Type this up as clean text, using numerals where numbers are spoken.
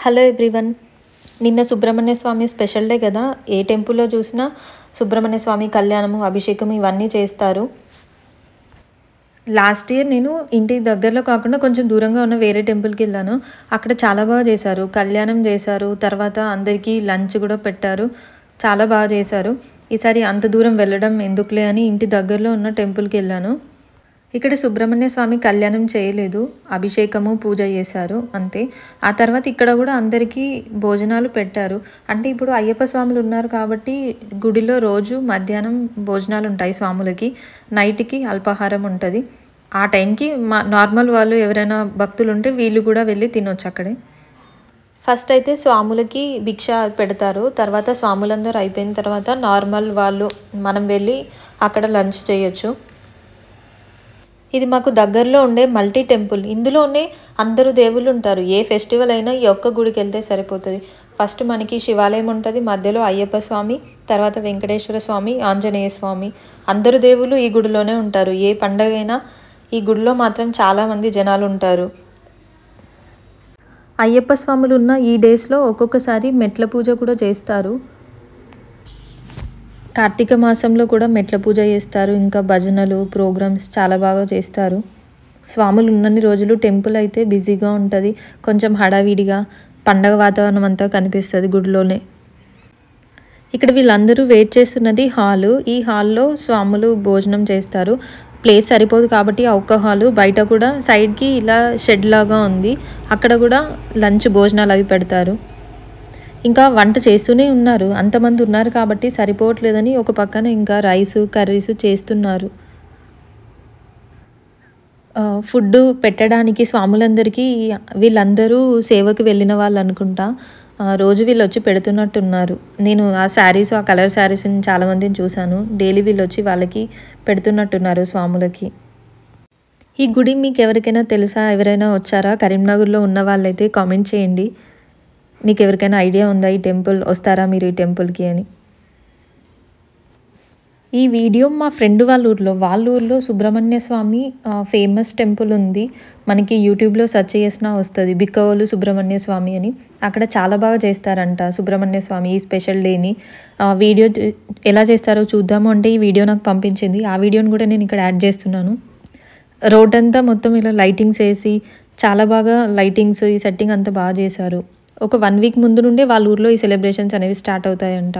Hello everyone. నిన్న సుబ్రహ్మణ్య స్వామి special day కదా. ఏ టెంపుల్లో చూసినా సుబ్రహ్మణ్య స్వామి కళ్యాణము, అభిషేకం ఇవన్నీ చేస్తారు. లాస్ట్ ఇయర్ నేను ఇంటి దగ్గరలో కాకుండా కొంచెం దూరంగా ఉన్న వేరే టెంపుల్కి వెళ్ళాను. అక్కడ చాలా బాగా చేశారు, కళ్యాణం చేశారు, తర్వాత అందరికీ లంచ్ కూడా పెట్టారు. చాలా బాగా చేశారు. ఈసారి అంత దూరం వెళ్ళడం ఎందుకులే అని ఇంటి దగ్గరలో ఉన్న టెంపుల్కి వెళ్ళాను. ఇక్కడ సుబ్రహ్మణ్య స్వామి కళ్యాణం చేయలేదు, అభిషేకము పూజ చేశారు అంతే. ఆ తర్వాత ఇక్కడ కూడా అందరికీ భోజనాలు పెట్టారు. అంటే ఇప్పుడు అయ్యప్ప స్వాములు ఉన్నారు కాబట్టి గుడిలో రోజు మధ్యాహ్నం భోజనాలు ఉంటాయి స్వాములకి, నైట్కి అల్పాహారం ఉంటుంది. ఆ టైంకి నార్మల్ వాళ్ళు ఎవరైనా భక్తులు ఉంటే వీళ్ళు కూడా వెళ్ళి తినొచ్చు అక్కడే. ఫస్ట్ అయితే స్వాములకి భిక్ష పెడతారు. తర్వాత స్వాములందరూ అయిపోయిన తర్వాత నార్మల్ వాళ్ళు మనం వెళ్ళి అక్కడ లంచ్ చేయొచ్చు. ఇది మాకు దగ్గరలో ఉండే మల్టీ టెంపుల్. ఇందులోనే అందరూ దేవుళ్ళు ఉంటారు. ఏ ఫెస్టివల్ అయినా ఈ ఒక్క గుడికి వెళ్తే సరిపోతుంది. ఫస్ట్ మనకి శివాలయం ఉంటుంది, మధ్యలో అయ్యప్ప స్వామి, తర్వాత వెంకటేశ్వర స్వామి, ఆంజనేయ స్వామి, అందరు దేవుళ్ళు ఈ గుడిలోనే ఉంటారు. ఏ పండగ అయినా ఈ గుడిలో మాత్రం చాలామంది జనాలు ఉంటారు. అయ్యప్ప స్వాములు ఉన్న ఈ డేస్లో ఒక్కొక్కసారి మెట్ల పూజ కూడా చేస్తారు. కార్తీక మాసంలో కూడా మెట్ల పూజ చేస్తారు. ఇంకా భజనలు, ప్రోగ్రామ్స్ చాలా బాగా చేస్తారు. స్వాములు ఉన్నన్ని రోజులు టెంపుల్ అయితే బిజీగా ఉంటుంది, కొంచెం హడావిడిగా పండగ వాతావరణం అంతా కనిపిస్తుంది గుడిలోనే. ఇక్కడ వీళ్ళందరూ వెయిట్ చేస్తున్నది హాలు. ఈ హాల్లో స్వాములు భోజనం చేస్తారు. ప్లేస్ సరిపోదు కాబట్టి ఆ ఒక్క హాలు, బయట కూడా సైడ్కి ఇలా షెడ్ లాగా ఉంది, అక్కడ కూడా లంచ్ భోజనాలు అవి పెడతారు. ఇంకా వంట చేస్తూనే ఉన్నారు, అంతమంది ఉన్నారు కాబట్టి సరిపోవట్లేదని ఒక పక్కన ఇంకా రైసు కర్రీస్ చేస్తున్నారు. ఫుడ్ పెట్టడానికి స్వాములందరికీ వీళ్ళందరూ సేవకి వెళ్ళిన వాళ్ళు అనుకుంటా. రోజు వీళ్ళు వచ్చి పెడుతున్నట్టున్నారు. నేను ఆ శారీస్, ఆ కలర్ శారీస్ని చాలామందిని చూశాను. డైలీ వీళ్ళు వచ్చి వాళ్ళకి పెడుతున్నట్టున్నారు స్వాములకి. ఈ గుడి మీకు ఎవరికైనా తెలుసా? ఎవరైనా వచ్చారా? కరీంనగర్లో ఉన్న వాళ్ళైతే కామెంట్ చేయండి. మీకు ఎవరికైనా ఐడియా ఉందా ఈ టెంపుల్, వస్తారా మీరు ఈ టెంపుల్కి అని? ఈ వీడియో మా ఫ్రెండ్ వాళ్ళ ఊర్లో సుబ్రహ్మణ్య స్వామి ఫేమస్ టెంపుల్ ఉంది. మనకి యూట్యూబ్లో సెర్చ్ చేసినా వస్తుంది, బిక్కవోలు సుబ్రహ్మణ్య స్వామి అని. అక్కడ చాలా బాగా చేస్తారంట సుబ్రహ్మణ్య స్వామి ఈ స్పెషల్ డేని. వీడియో ఎలా చేస్తారో చూద్దాము అంటే ఈ వీడియో నాకు పంపించింది. ఆ వీడియోని కూడా నేను ఇక్కడ యాడ్ చేస్తున్నాను. రోడ్ అంతా మొత్తం ఇలా లైటింగ్స్ వేసి చాలా బాగా లైటింగ్స్, ఈ సెట్టింగ్ అంతా బాగా చేశారు. ఒక 1 వీక్ ముందు నుండే వాళ్ళ ఊర్లో ఈ సెలబ్రేషన్స్ అనేవి స్టార్ట్ అవుతాయంట.